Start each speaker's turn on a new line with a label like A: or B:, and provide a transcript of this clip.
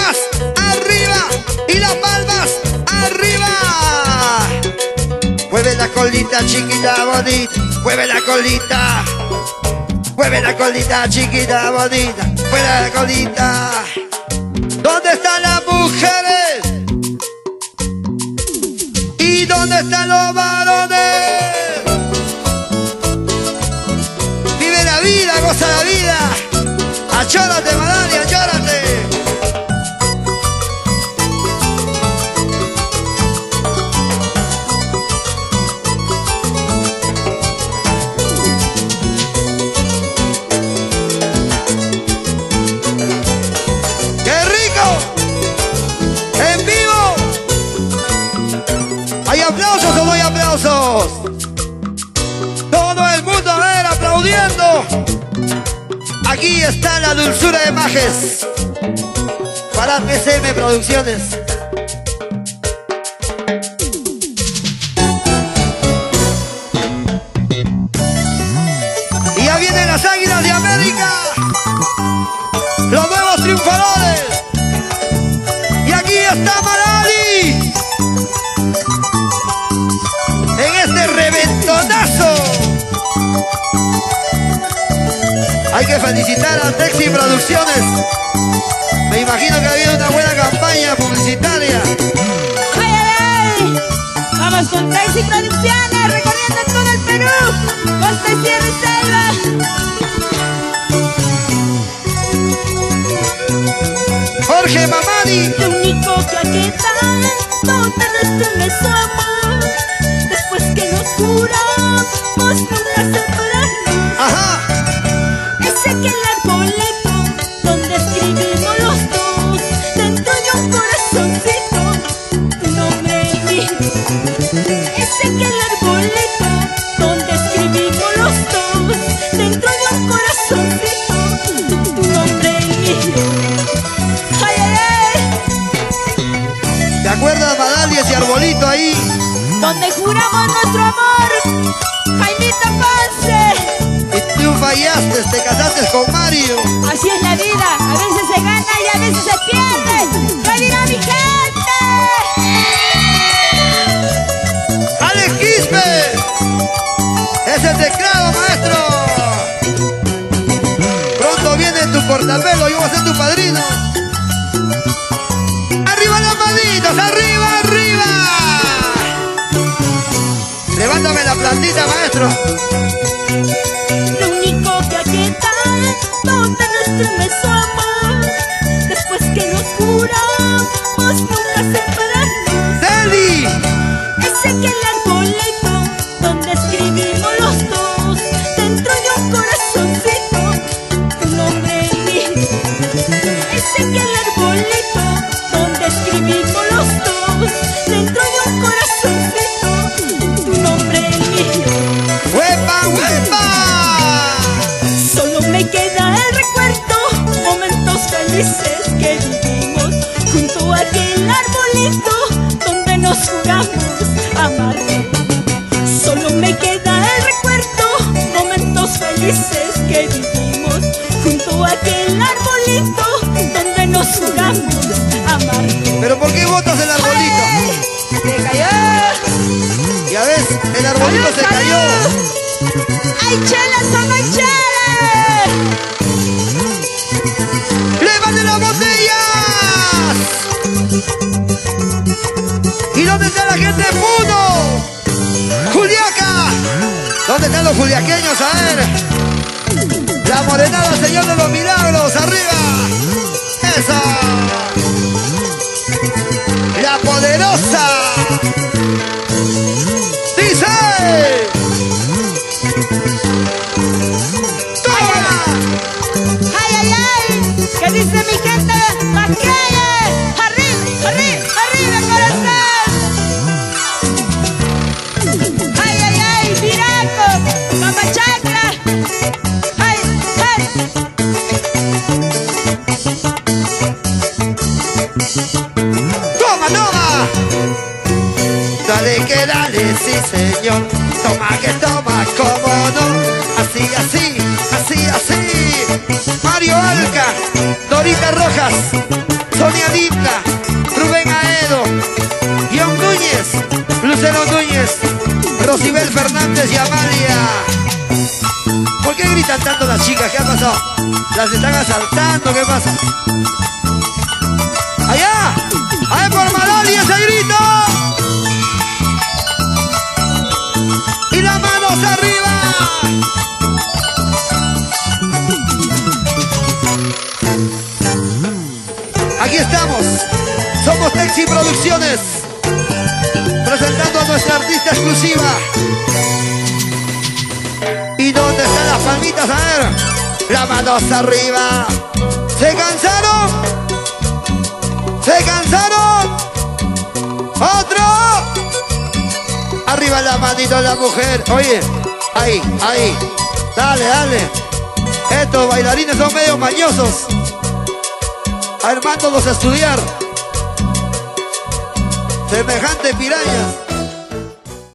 A: palmas arriba y las palmas arriba. Mueve la colita chiquita bonita, mueve la colita. Mueve la colita chiquita bonita, mueve la colita. ¿Dónde están las mujeres? ¿Y dónde están los varones? Vive la vida, goza la vida. Achórate, Madali, achórate. ¡Qué rico! ¡En vivo! ¿Hay aplausos o no hay aplausos? Todo el mundo a ver, aplaudiendo. Aquí está la dulzura de Majes para PCM Producciones. Y ya vienen las Águilas de América, los nuevos triunfadores. Y aquí está Madali en este reventonazo. Hay que felicitar a Texi Producciones. Me imagino que ha habido una buena campaña publicitaria.
B: ¡Ay, ay, ay! Vamos con Texi Producciones, recorriendo todo el Perú, costa, sierra y selva.
A: Jorge Mamani.
B: Lo único que aquí tanto te destruye su amor. Después que nos juramos nunca separarnos.
A: Ajá.
B: Ese que el arbolito donde escribimos los dos, dentro de un corazoncito, tu nombre y mí. Ese que el arbolito donde escribimos los dos, dentro de un corazoncito, tu nombre y mí. Ay, ay, ay.
A: ¿Te acuerdas, Madali, ese arbolito ahí?
B: Donde juramos nuestro amor, Jaimito Ponce.
A: Y tú fallaste, te casaste con Mario.
B: Así es la vida, a veces se gana y a veces se pierde. ¡Que viva mi gente!
A: ¡Alex Quispe! ¡Es el teclado, maestro! Pronto viene tu portapelo, yo voy a ser tu padrino. ¡Arriba las manitos! ¡Arriba, arriba! Levántame la plantita, maestro.
B: Lo único que aquí tanto te destruye su amor. Después que nos juramos nunca separarnos.
A: ¡Deli!
B: Ese que el arbolito donde escribimos los dos, dentro de un corazoncito, tu nombre y mí. Ese que el arbolito donde escribimos los dos, dentro de un corazoncito, tu nombre y mí.
A: ¡Huepa, huepa!
B: Solo me queda el recuerdo, momentos felices que vivimos junto a aquel arbolito donde nos juramos amarnos. Solo me queda el recuerdo, momentos felices que vivimos junto a aquel arbolito donde nos juramos amarnos.
A: ¿Pero por qué botas el arbolito?
B: ¡Ay! ¡Se cayó!
A: Ya ves, el arbolito se cayó.
B: ¡Ay, chelas, son ay, chelas!
A: ¡Levante las botellas! ¿Y dónde está la gente de Puno? ¡Juliaca! ¿Dónde están los juliaqueños? A ver. La morenada, Señor de los Milagros, arriba. ¡Eso! La poderosa. ¡Dice! ¡Tómala!
B: ¡Ay, ay, ay! ¿Qué dice mi gente? ¡Maquille! ¡Arriba, arriba, arriba, corazón! ¡Ay, ay, ay! ¡Viraco! ¡Mamachacra! ¡Ay, ay!
A: ¡Toma, toma! Dale que dale, sí señor. Toma que toma, cómo no. Así, así, así, así. Mario Alca, Dorita Rojas, Sonia Díaz. Hernández y Amalia. ¿Por qué gritan tanto las chicas? ¿Qué ha pasado? ¿Las están asaltando? ¿Qué pasa? ¡Allá! ¡Ay, por Malali ese grito! ¡Y las manos arriba! Aquí estamos. Somos Texi Producciones, presentando a nuestra artista exclusiva. ¿Y dónde están las palmitas? A ver, las manos arriba. ¿Se cansaron? ¿Se cansaron? ¡Otro! Arriba la manito de la mujer. Oye, ahí, ahí. Dale, dale. Estos bailarines son medio mañosos. Armándolos a estudiar. Semejante pirañas.